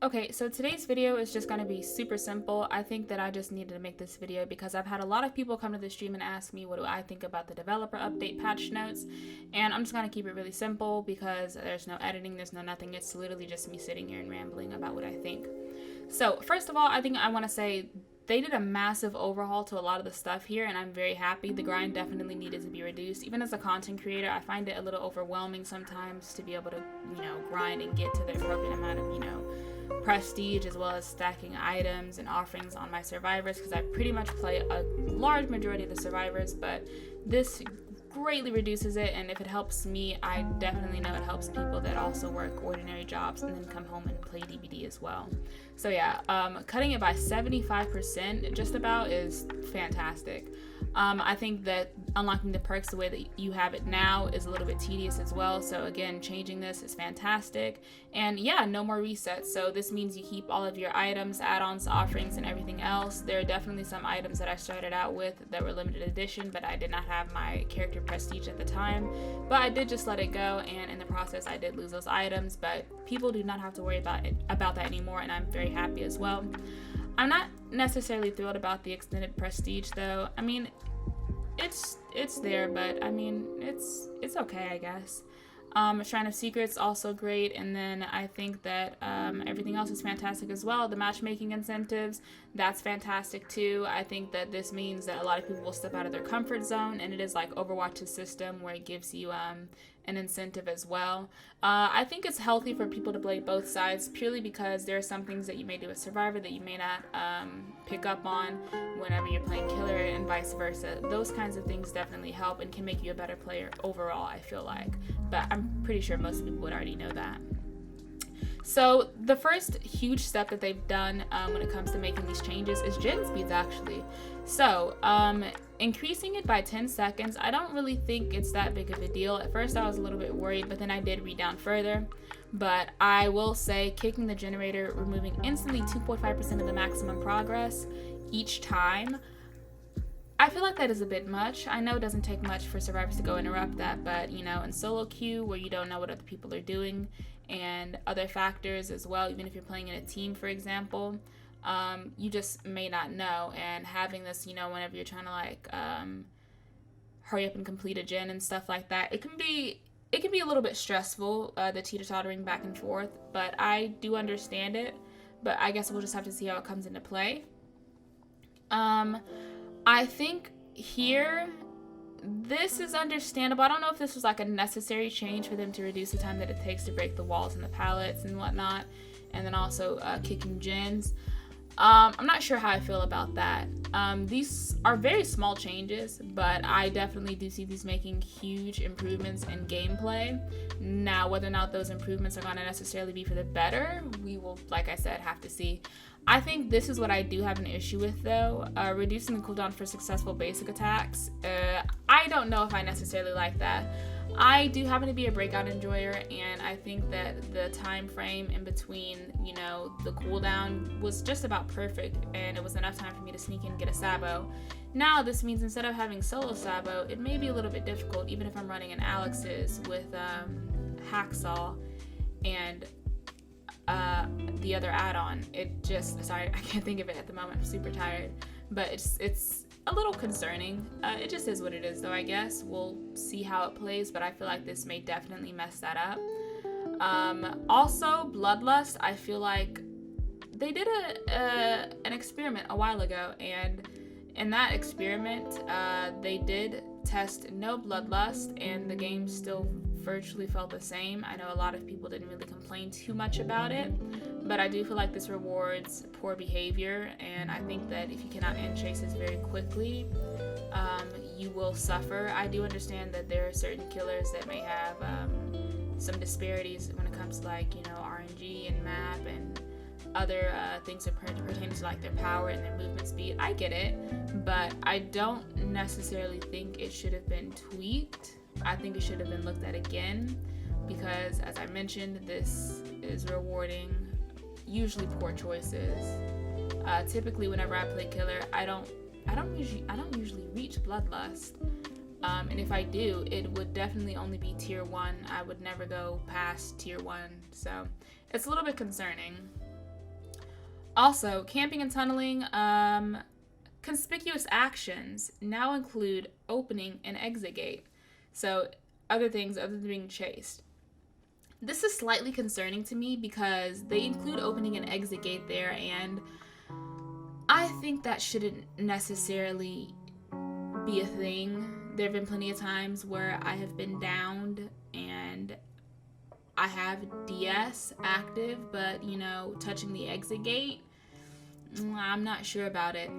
Okay, so today's video is just going to be super simple. I think that I just needed to make this video because I've had a lot of people come to the stream and ask me what do I think about the developer update patch notes, and I'm just going to keep it really simple because there's no editing, there's no nothing. It's literally just me sitting here and rambling about what I think. So first of all, I think I want to say they did a massive overhaul to a lot of the stuff here, and I'm very happy. The grind definitely needed to be reduced. Even as a content creator, I find it a little overwhelming sometimes to be able to, grind and get to the appropriate amount of, prestige, as well as stacking items and offerings on my survivors, because I pretty much play a large majority of the survivors, but this greatly reduces it. And if it helps me, I definitely know it helps people that also work ordinary jobs and then come home and play DBD as well. So yeah, cutting it by 75% just about is fantastic. I think that unlocking the perks the way that you have it now is a little bit tedious as well. So again, changing this is fantastic. And yeah, no more resets. So this means you keep all of your items, add-ons, offerings, and everything else. There are definitely some items that I started out with that were limited edition, but I did not have my character prestige at the time. But I did just let it go, and in the process I did lose those items, but people do not have to worry about that anymore, and I'm very happy as well. I'm not necessarily thrilled about the extended prestige though. I mean, it's there, but I mean, it's okay, I guess. Shrine of Secrets also great, and then I think that everything else is fantastic as well. The matchmaking incentives, that's fantastic too. I think that this means that a lot of people will step out of their comfort zone, and it is like Overwatch's system where it gives you an incentive as well. I think it's healthy for people to play both sides, purely because there are some things that you may do as Survivor that you may not pick up on whenever you're playing Killer, and vice versa. Those kinds of things definitely help and can make you a better player overall, I feel like. But I'm pretty sure most people would already know that. So the first huge step that they've done when it comes to making these changes is gen speeds, actually. So increasing it by 10 seconds, I don't really think it's that big of a deal. At first I was a little bit worried, but then I did read down further. But I will say kicking the generator, removing instantly 2.5% of the maximum progress each time, I feel like that is a bit much. I know it doesn't take much for survivors to go interrupt that, but in solo queue where you don't know what other people are doing and other factors as well, even if you're playing in a team, for example, you just may not know. And having this, whenever you're trying to hurry up and complete a gen and stuff like that, it can be a little bit stressful, the teeter-tottering back and forth, but I do understand it. But I guess we'll just have to see how it comes into play. I think here, this is understandable. I don't know if this was like a necessary change for them to reduce the time that it takes to break the walls and the pallets and whatnot, and then also kicking gens. I'm not sure how I feel about that. These are very small changes, but I definitely do see these making huge improvements in gameplay. Now, whether or not those improvements are going to necessarily be for the better, we will, like I said, have to see. I think this is what I do have an issue with, though. Reducing the cooldown for successful basic attacks. I don't know if I necessarily like that. I do happen to be a breakout enjoyer, and I think that the time frame in between, the cooldown was just about perfect, and it was enough time for me to sneak in and get a Sabo. Now, this means instead of having solo Sabo, it may be a little bit difficult, even if I'm running an Alex's with Hacksaw and the other add-on. Sorry, I can't think of it at the moment. I'm super tired, but it's a little concerning. It just is what it is, though, I guess. We'll see how it plays, but I feel like this may definitely mess that up. Also, Bloodlust, I feel like they did an experiment a while ago, and in that experiment, they did test no Bloodlust, and the game still virtually felt the same. I know a lot of people didn't really complain too much about it, but I do feel like this rewards poor behavior, and I think that if you cannot end chases very quickly, you will suffer. I do understand that there are certain killers that may have some disparities when it comes to RNG and map and other things that pertain to their power and their movement speed. I get it, but I don't necessarily think it should have been tweaked. I think it should have been looked at again, because as I mentioned, this is rewarding usually poor choices. Typically, whenever I play Killer, I don't usually reach Bloodlust. And if I do, it would definitely only be tier 1. I would never go past tier 1. So it's a little bit concerning. Also, camping and tunneling, conspicuous actions now include opening an exit gate. So, other things other than being chased. This is slightly concerning to me because they include opening an exit gate there, and I think that shouldn't necessarily be a thing. There have been plenty of times where I have been downed and I have DS active, but touching the exit gate, I'm not sure about it.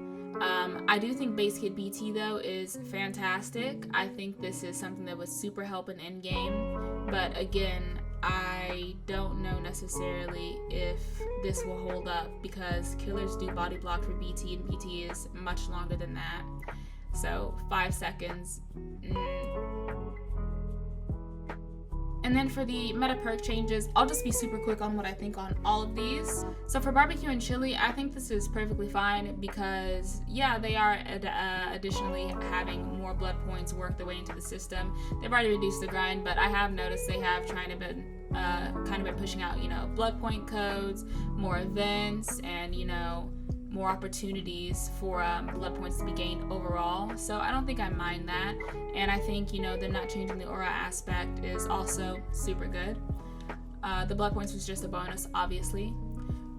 I do think base kit BT though is fantastic. I think this is something that would super help in endgame, but again, I don't know necessarily if this will hold up because killers do body block for BT and BT is much longer than that. So 5 seconds. And then for the meta perk changes, I'll just be super quick on what I think on all of these. So for barbecue and chili, I think this is perfectly fine because, yeah, they are additionally having more blood points work their way into the system. They've already reduced the grind, but I have noticed they have kind of been pushing out, blood point codes, more events, and, more opportunities for blood points to be gained overall. So I don't think I mind that. And I think, them not changing the aura aspect is also super good. The blood points was just a bonus, obviously.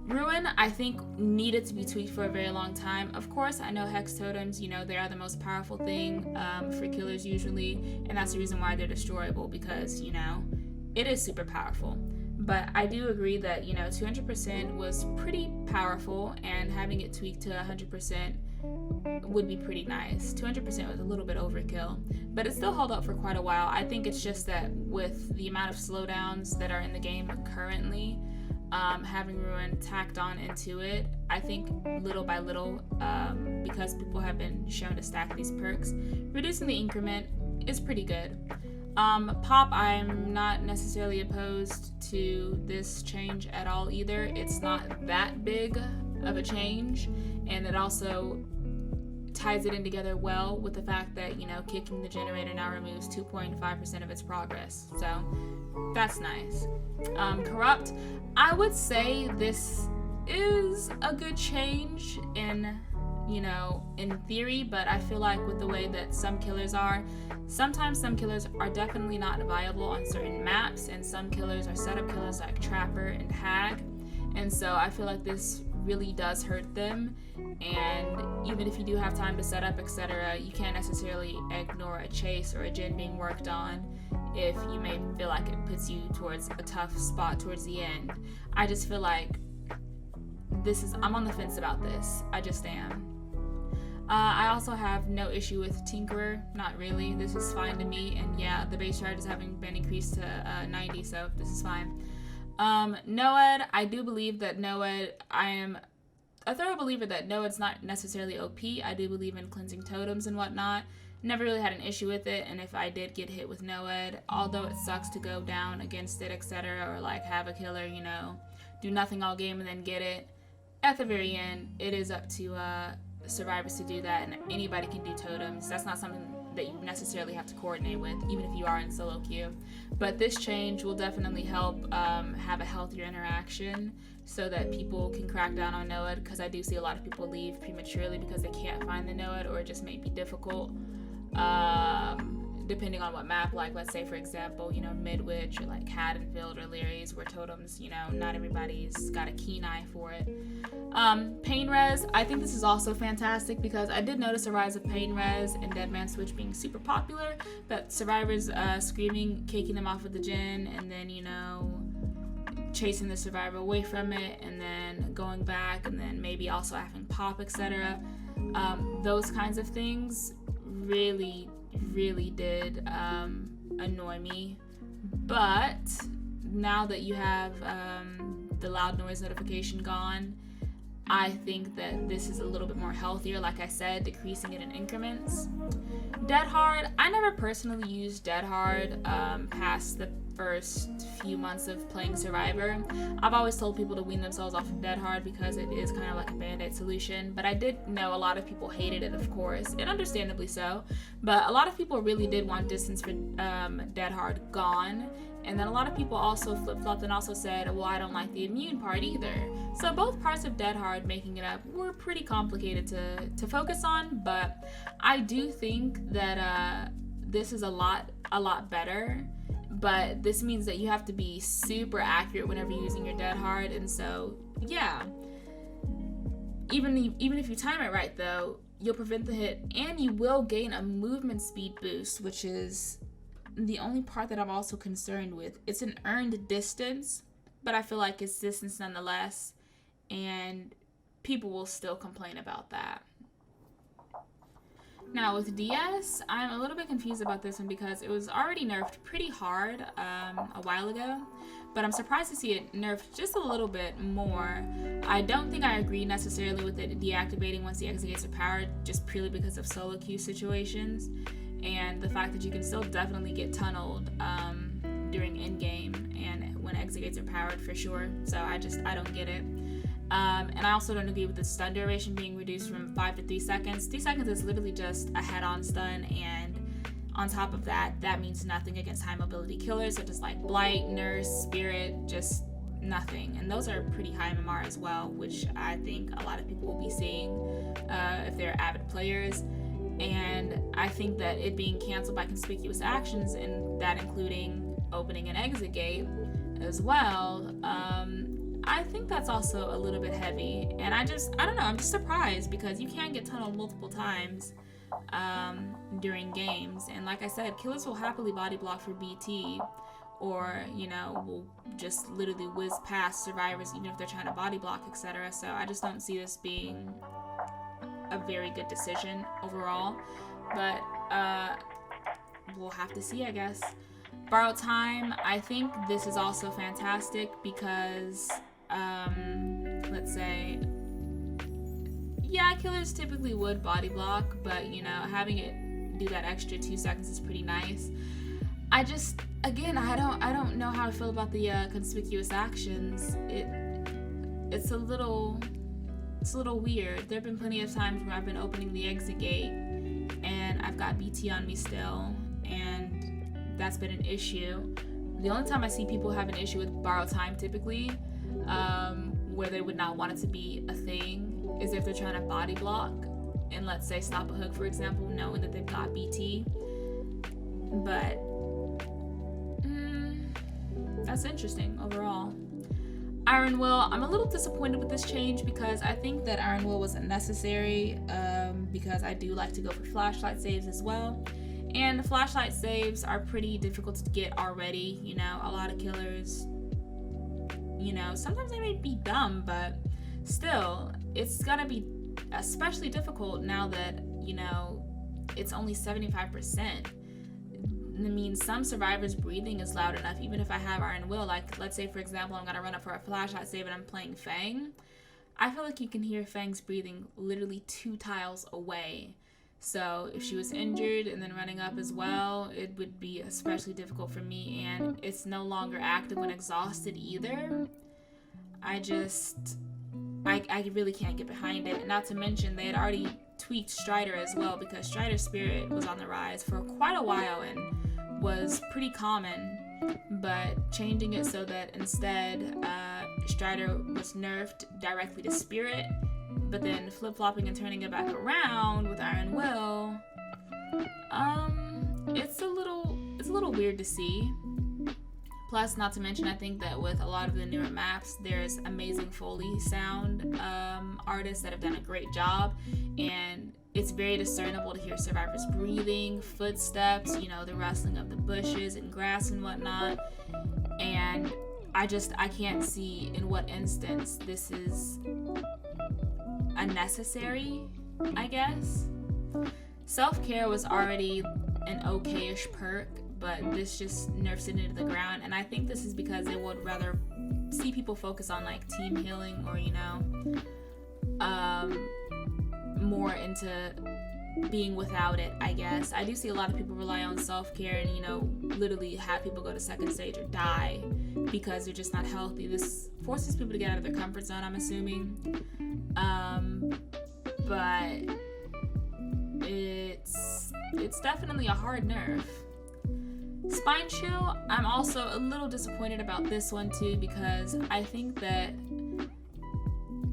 Ruin, I think, needed to be tweaked for a very long time. Of course, I know hex totems, they are the most powerful thing for killers usually, and that's the reason why they're destroyable because, it is super powerful. But I do agree that, 200% was pretty powerful, and having it tweaked to 100% would be pretty nice. 200% was a little bit overkill, but it still held up for quite a while. I think it's just that with the amount of slowdowns that are in the game currently, having Ruin tacked on into it, I think little by little, because people have been shown to stack these perks, reducing the increment is pretty good. Pop, I'm not necessarily opposed to this change at all either. It's not that big of a change, and it also ties it in together well with the fact that, kicking the generator now removes 2.5% of its progress. So that's nice. Corrupt, I would say this is a good change in theory, but I feel like with the way that some killers are, sometimes some killers are definitely not viable on certain maps, and some killers are setup killers like Trapper and Hag, and so I feel like this really does hurt them. And even if you do have time to set up, etc., you can't necessarily ignore a chase or a gen being worked on if you may feel like it puts you towards a tough spot towards the end. I just feel like I'm on the fence about this. I just am. I also have no issue with Tinkerer, not really. This is fine to me, and yeah, the base charge is having been increased to 90, so this is fine. Noed, I do believe that Noed, I am a thorough believer that Noed's not necessarily OP. I do believe in cleansing totems and whatnot. Never really had an issue with it, and if I did get hit with Noed, although it sucks to go down against it, etc., or like have a killer, do nothing all game and then get it, at the very end, it is up to survivors to do that, and anybody can do totems. That's not something that you necessarily have to coordinate with, even if you are in solo queue. But this change will definitely help have a healthier interaction so that people can crack down on Noed, because I do see a lot of people leave prematurely because they can't find the Noed, or it just may be difficult. Depending on what map, like let's say for example, Midwich or like Haddonfield or Leary's, where totems, not everybody's got a keen eye for it. Pain res, I think this is also fantastic because I did notice a rise of pain res and Dead Man Switch being super popular, but survivors screaming, kicking them off with the gen, and then chasing the survivor away from it, and then going back, and then maybe also having pop, etc. Those kinds of things really did annoy me, but now that you have the loud noise notification gone, I think that this is a little bit more healthier, like I said, decreasing it in increments. Dead Hard, I never personally used Dead Hard past the first few months of playing Survivor. I've always told people to wean themselves off of Dead Hard because it is kind of like a band-aid solution, but I did know a lot of people hated it, of course, and understandably so, but a lot of people really did want distance for Dead Hard gone, and then a lot of people also flip-flopped and also said, well, I don't like the immune part either. So both parts of Dead Hard making it up were pretty complicated to focus on, but I do think that this is a lot better. But this means that you have to be super accurate whenever you're using your Dead Hard, and so yeah. Even if you time it right though, you'll prevent the hit, and you will gain a movement speed boost, which is the only part that I'm also concerned with. It's an earned distance, but I feel like it's distance nonetheless, and people will still complain about that. Now with DS, I'm a little bit confused about this one because it was already nerfed pretty hard a while ago, but I'm surprised to see it nerfed just a little bit more. I don't think I agree necessarily with it deactivating once the exit gates are powered, just purely because of solo queue situations and the fact that you can still definitely get tunneled during in-game and when exit gates are powered for sure, so I don't get it. And I also don't agree with the stun duration being reduced from 5 to 3 seconds. 3 seconds is literally just a head-on stun, and on top of that, that means nothing against high mobility killers such as like Blight, Nurse, Spirit, just nothing. And those are pretty high MMR as well, which I think a lot of people will be seeing if they're avid players. And I think that it being canceled by conspicuous actions, and that including opening an exit gate as well, I think that's also a little bit heavy, and I don't know, I'm just surprised because you can get tunneled multiple times during games, and like I said, killers will happily body block for BT, or, you know, will just literally whiz past survivors even if they're trying to body block, etc. So I just don't see this being a very good decision overall, but we'll have to see, I guess. Borrowed time, I think this is also fantastic because let's say, yeah, killers typically would body block, but you know, having it do that extra 2 seconds is pretty nice. I just, again, I don't know how I feel about the conspicuous actions. It's a little weird. There have been plenty of times where I've been opening the exit gate and I've got BT on me still, and that's been an issue. The only time I see people have an issue with borrowed time typically, where they would not want it to be a thing, is if they're trying to body block and, let's say, stop a hook, for example, knowing that they've got BT. But that's interesting overall. Iron Will, I'm a little disappointed with this change because I think that Iron Will wasn't necessary, because I do like to go for flashlight saves as well. And the flashlight saves are pretty difficult to get already. You know, a lot of killers, you know, sometimes they may be dumb, but still, it's gonna be especially difficult now that, you know, it's only 75%. I mean, some survivors' breathing is loud enough, even if I have Iron Will. Like, let's say, for example, I'm gonna run up for a flashlight save and I'm playing Fang. I feel like you can hear Fang's breathing literally 2 tiles away. So if she was injured and then running up as well, it would be especially difficult for me, and it's no longer active when exhausted either. I really can't get behind it. Not to mention, they had already tweaked Strider as well, because Strider's Spirit was on the rise for quite a while and was pretty common, but changing it so that instead Strider was nerfed directly to Spirit, but then flip-flopping and turning it back around with Iron Will, it's a little weird to see. Plus, not to mention, I think that with a lot of the newer maps, there's amazing Foley sound artists that have done a great job, and it's very discernible to hear survivors breathing, footsteps, you know, the rustling of the bushes and grass and whatnot, and I can't see in what instance this is unnecessary, I guess. Self-care was already an okay-ish perk, but this just nerfs it into the ground, and I think this is because they would rather see people focus on like team healing, or, you know, more into being without it, I guess. I do see a lot of people rely on self-care and, you know, literally have people go to second stage or die because they're just not healthy. This forces people to get out of their comfort zone, I'm assuming. But it's definitely a hard nerf. Spine Chill, I'm also a little disappointed about this one too, because I think that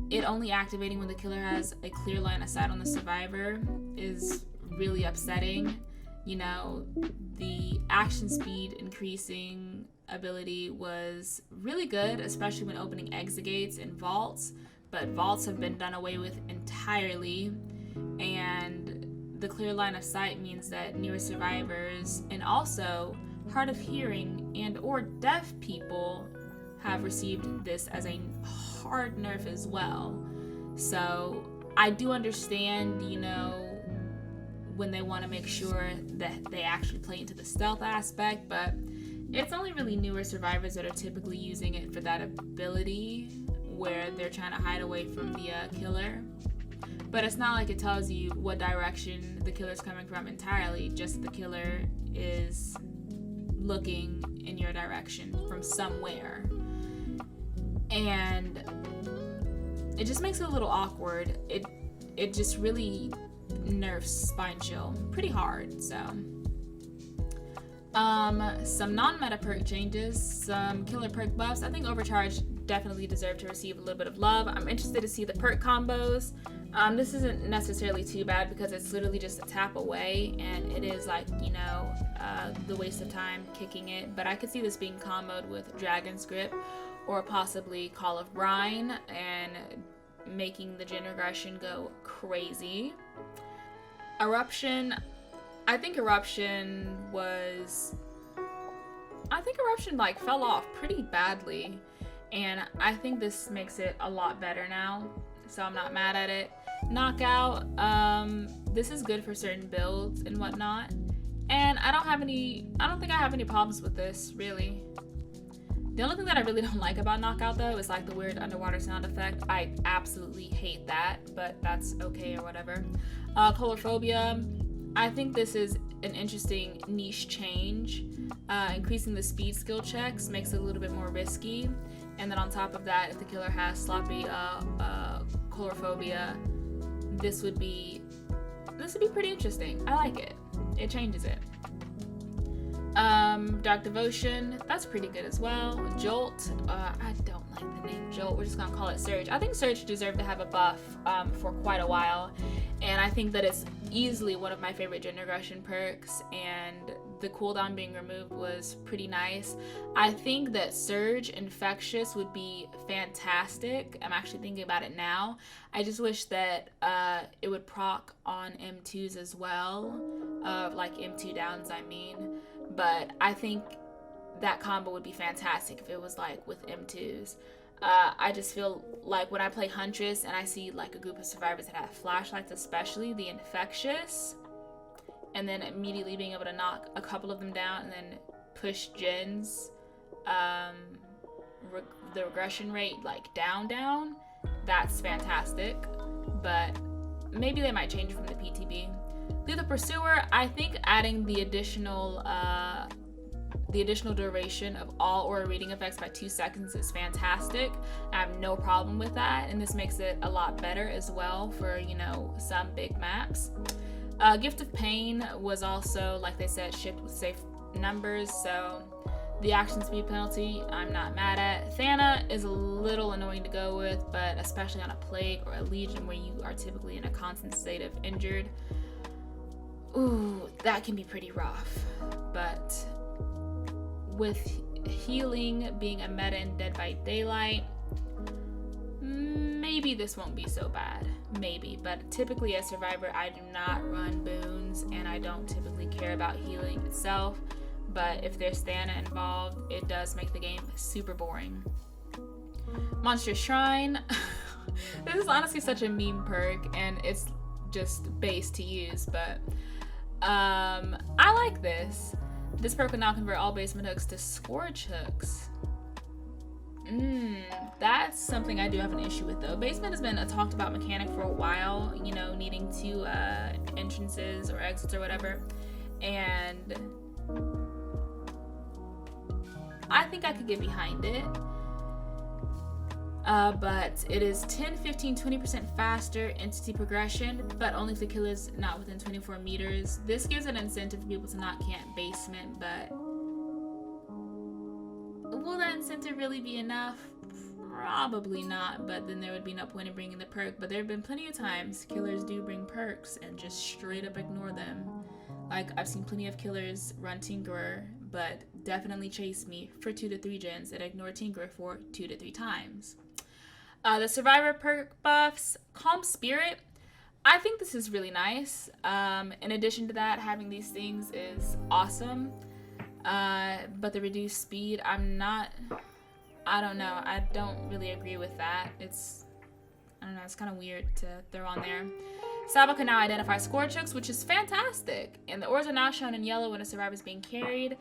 it only activating when the killer has a clear line of sight on the survivor is really upsetting. You know, the action speed increasing ability was really good, especially when opening exit and vaults, but vaults have been done away with entirely, and the clear line of sight means that newer survivors and also hard of hearing and or deaf people have received this as a hard nerf as well. So I do understand, you know, when they want to make sure that they actually play into the stealth aspect, but it's only really newer survivors that are typically using it for that ability where they're trying to hide away from the killer. But it's not like it tells you what direction the killer's coming from entirely, just the killer is looking in your direction from somewhere. And it just makes it a little awkward. It just really nerfs Spine Chill pretty hard. So some non-meta perk changes, some killer perk buffs. I think Overcharge definitely deserve to receive a little bit of love. I'm interested to see the perk combos. This isn't necessarily too bad because it's literally just a tap away, and it is like, you know, the waste of time kicking it. But I could see this being comboed with Dragon's Grip or possibly Call of Brine and making the Gen Regression go crazy. Eruption, I think Eruption like fell off pretty badly, and I think this makes it a lot better now, so I'm not mad at it. Knockout, this is good for certain builds and whatnot, and I don't think I have any problems with this, really. The only thing that I really don't like about Knockout, though, is like the weird underwater sound effect. I absolutely hate that, but that's okay or whatever. Colorophobia, I think this is an interesting niche change. Increasing the speed skill checks makes it a little bit more risky. And then on top of that, if the killer has sloppy Colorophobia, this would be pretty interesting. I like it. It changes it. Dark Devotion, that's pretty good as well. Jolt, I don't like the name Jolt. We're just gonna call it Surge. I think Surge deserved to have a buff for quite a while, and I think that it's easily one of my favorite Gen Regression perks, and the cooldown being removed was pretty nice. I think that Surge Infectious would be fantastic. I'm actually thinking about it now. I just wish that it would proc on M2s as well, like M2 downs, I mean. But I think that combo would be fantastic if it was like with M2s. I just feel like when I play Huntress and I see like a group of survivors that have flashlights, especially the Infectious, and then immediately being able to knock a couple of them down and then push Jen's the regression rate like down, that's fantastic. But maybe they might change from the PTB. The Pursuer, I think adding the additional duration of all aura reading effects by 2 seconds is fantastic. I have no problem with that, and this makes it a lot better as well for, you know, some big maps. Gift of Pain was also, like they said, shipped with safe numbers, so the action speed penalty I'm not mad at. Thana is a little annoying to go with, but especially on a Plague or a Legion where you are typically in a constant state of injured, ooh, that can be pretty rough. But with healing being a meta in Dead by Daylight, maybe this won't be so bad. Maybe. But typically as Survivor, I do not run boons, and I don't typically care about healing itself. But if there's Thana involved, it does make the game super boring. Monster Shrine. This is honestly such a meme perk, and it's just base to use, but I like this. This perk will now convert all basement hooks to Scourge hooks. That's something I do have an issue with, though. Basement has been a talked about mechanic for a while, you know, needing two entrances or exits or whatever. And I think I could get behind it. But it is 10, 15, 20% faster entity progression, but only if the killer is not within 24 meters. This gives an incentive for people to not camp basement, but will that incentive really be enough? Probably not, but then there would be no point in bringing the perk. But there have been plenty of times killers do bring perks and just straight up ignore them. Like, I've seen plenty of killers run Tinkerer, but definitely chase me for 2 to 3 gens and ignore Tinkerer for 2 to 3 times. The Survivor perk buffs, Calm Spirit. I think this is really nice. In addition to that, having these things is awesome. But the reduced speed, I don't know. I don't really agree with that. It's kind of weird to throw on there. Sabo can now identify score chooks, which is fantastic. And the ores are now shown in yellow when a survivor is being carried.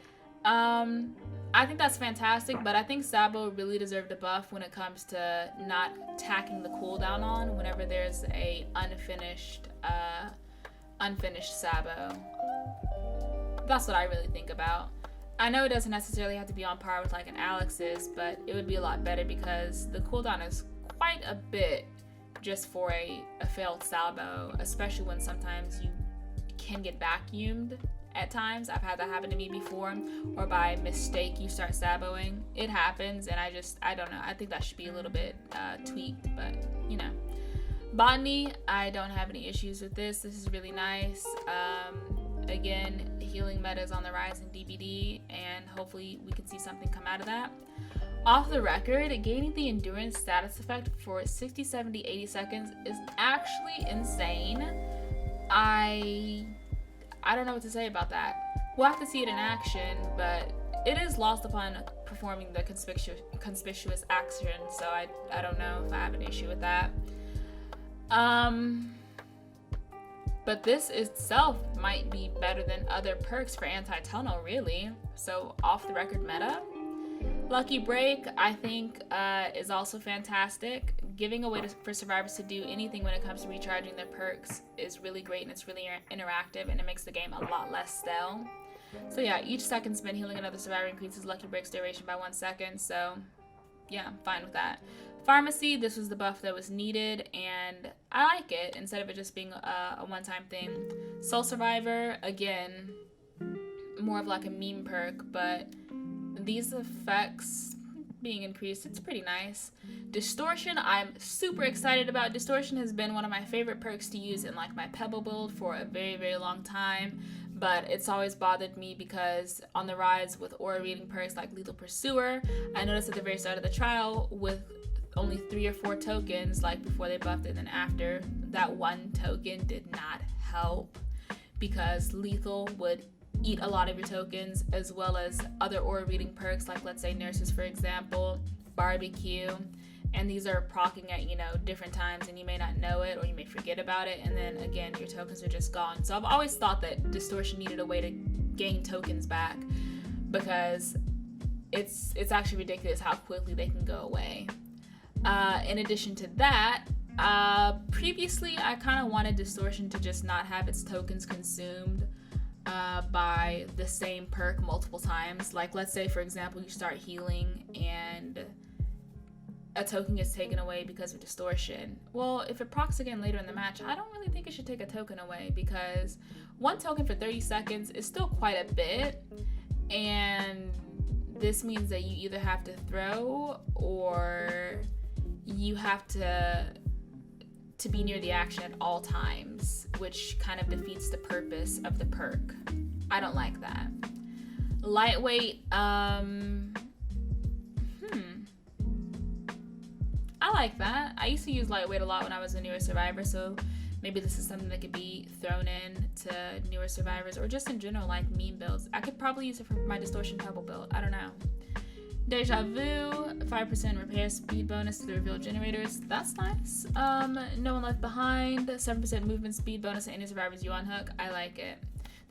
I think that's fantastic, but I think Sabo really deserved a buff when it comes to not tacking the cooldown on whenever there's a unfinished Sabo. That's what I really think about. I know it doesn't necessarily have to be on par with like an Alex's, but it would be a lot better because the cooldown is quite a bit just for a failed Sabo, especially when sometimes you can get vacuumed. At times, I've had that happen to me before, or by mistake you start saboing. It happens, and I don't know. I think that should be a little bit tweaked, but you know. Botany, I don't have any issues with this. This is really nice. Again, healing meta is on the rise in DBD, and hopefully we can see something come out of that. Off the record, gaining the endurance status effect for 60, 70, 80 seconds is actually insane. I don't know what to say about that. We'll have to see it in action, but it is lost upon performing the conspicuous action, so I don't know if I have an issue with that. But this itself might be better than other perks for anti-tunnel, really. So off the record meta. Lucky Break, I think, is also fantastic. Giving a way for survivors to do anything when it comes to recharging their perks is really great, and it's really interactive, and it makes the game a lot less stale. So yeah, each second spent healing another survivor increases Lucky Break's duration by 1 second, so yeah, I'm fine with that. Pharmacy, this was the buff that was needed, and I like it, instead of it just being a one-time thing. Soul Survivor, again, more of like a meme perk, but these effects being increased, it's pretty nice. Distortion, I'm super excited about. Distortion has been one of my favorite perks to use in like my Pebble build for a very, very long time, but it's always bothered me because on the rise with aura reading perks like Lethal Pursuer, I noticed at the very start of the trial with only 3 or 4 tokens, like before they buffed it and then after, that one token did not help because Lethal would eat a lot of your tokens, as well as other aura reading perks like, let's say, Nurses, for example, Barbecue, and these are proccing at, you know, different times, and you may not know it or you may forget about it, and then again your tokens are just gone. So I've always thought that Distortion needed a way to gain tokens back because it's actually ridiculous how quickly they can go away. In addition to that, previously I kind of wanted Distortion to just not have its tokens consumed by the same perk multiple times. Like, let's say, for example, you start healing and a token gets taken away because of Distortion. Well, if it procs again later in the match, I don't really think it should take a token away because 1 token for 30 seconds is still quite a bit, and this means that you either have to throw or you have to be near the action at all times, which kind of defeats the purpose of the perk. I don't like that. Lightweight, I like that. I used to use lightweight a lot when I was a newer survivor, so maybe this is something that could be thrown in to newer survivors or just in general, like meme builds. I could probably use it for my Distortion Pebble build. I don't know. Deja Vu, 5% repair speed bonus to the reveal generators. That's nice. No One Left Behind, 7% movement speed bonus to any survivors you unhook. I like it.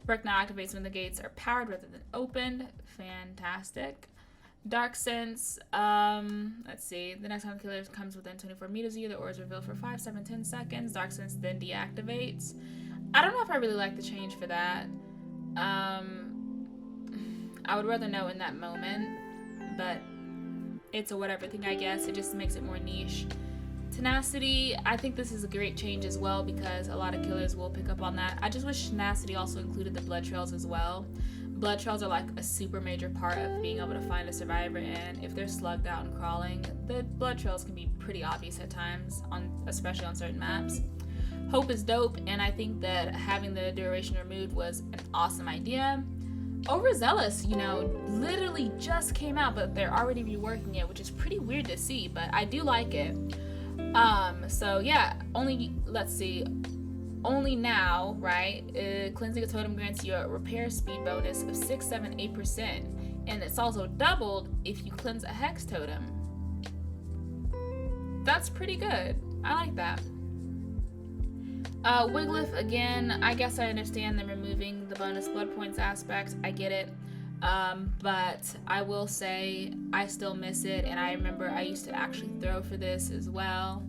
The perk now activates when the gates are powered rather than opened. Fantastic. Dark Sense, let's see. The next time the killer comes within 24 meters of you, the aura is revealed for 5, 7, 10 seconds. Dark Sense then deactivates. I don't know if I really like the change for that. I would rather know in that moment, but it's a whatever thing, I guess. It just makes it more niche. Tenacity, I think this is a great change as well because a lot of killers will pick up on that. I just wish Tenacity also included the blood trails as well. Blood trails are like a super major part of being able to find a survivor, and if they're slugged out and crawling, the blood trails can be pretty obvious at times, especially on certain maps. Hope is dope, and I think that having the duration removed was an awesome idea. Overzealous, you know, literally just came out, but they're already reworking it, which is pretty weird to see, but I do like it. So yeah, only now, right? Cleansing a totem grants you a repair speed bonus of 6, 7, 8%, and it's also doubled if you cleanse a hex totem. That's pretty good. I like that. Wiglif, again, I guess I understand them removing the bonus blood points aspect. I get it. But I will say I still miss it, and I remember I used to actually throw for this as well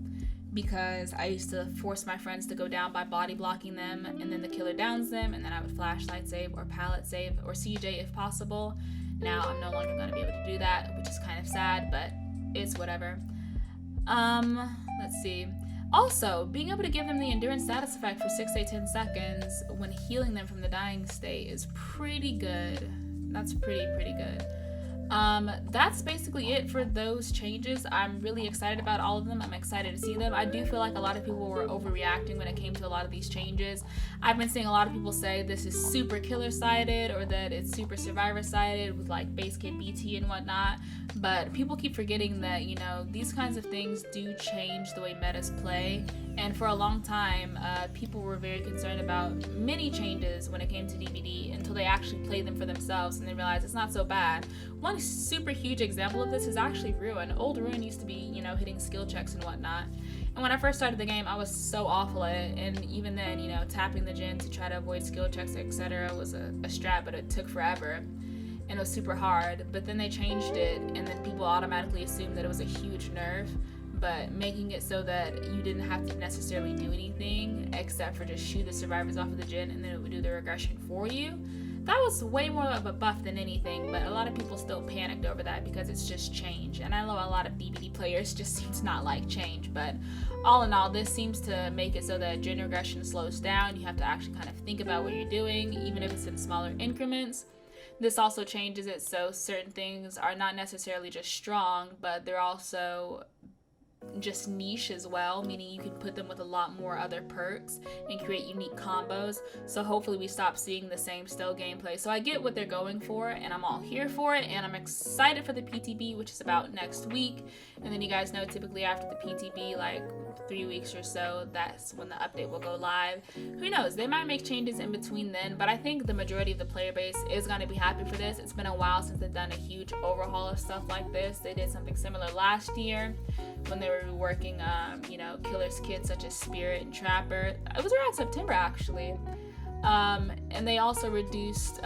because I used to force my friends to go down by body blocking them, and then the killer downs them, and then I would flashlight save or pallet save or CJ if possible. Now I'm no longer going to be able to do that, which is kind of sad, but it's whatever. Let's see. Also, being able to give them the endurance status effect for 6 to 10 seconds when healing them from the dying state is pretty good. That's pretty good. That's basically it for those changes. I'm really excited about all of them. I'm excited to see them. I do feel like a lot of people were overreacting when it came to a lot of these changes. I've been seeing a lot of people say this is super killer sided or that it's super survivor sided with like base kit BT and whatnot. But people keep forgetting that, you know, these kinds of things do change the way metas play. And for a long time, people were very concerned about many changes when it came to DBD until they actually played them for themselves and they realized it's not so bad. One super huge example of this is actually Ruin. Old Ruin used to be, you know, hitting skill checks and whatnot. And when I first started the game, I was so awful at it. And even then, you know, tapping the gen to try to avoid skill checks, etc. was a strat, but it took forever. And it was super hard. But then they changed it, and then people automatically assumed that it was a huge nerf. But making it so that you didn't have to necessarily do anything except for just shoot the survivors off of the gen and then it would do the regression for you. That was way more of a buff than anything, but a lot of people still panicked over that because it's just change. And I know a lot of DBD players just seem to not like change, but all in all, this seems to make it so that gen regression slows down. You have to actually kind of think about what you're doing, even if it's in smaller increments. This also changes it so certain things are not necessarily just strong, but they're also just niche as well, meaning you can put them with a lot more other perks and create unique combos. So hopefully we stop seeing the same stale gameplay. So I get what they're going for, and I'm all here for it, and I'm excited for the PTB, which is about next week. And then you guys know typically after the PTB, like 3 weeks or so, that's when the update will go live. Who knows, they might make changes in between then, but I think the majority of the player base is going to be happy for this. It's been a while since they've done a huge overhaul of stuff like this. They did something similar last year when they were reworking, you know, killer's kits such as Spirit and Trapper. It was around September actually. And they also reduced,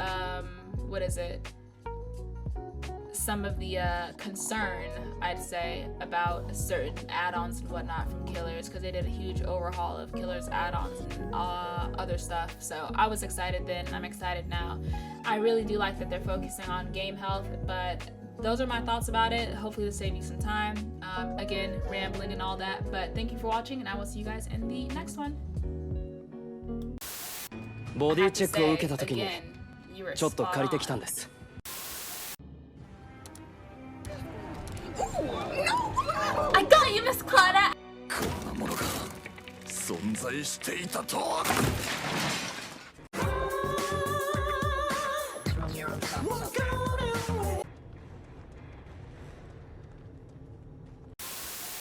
some of the concern, I'd say, about certain add-ons and whatnot from killers, because they did a huge overhaul of killers add-ons and other stuff. So I was excited then, and I'm excited now. I really do like that they're focusing on game health, but those are my thoughts about it. Hopefully this saved you some time. Again, rambling and all that, but thank you for watching, and I will see you guys in the next one. ボディチェックを受けた時にちょっと借りてきたんです。I got you, Miss Claudette. こんなものが存在していたとは。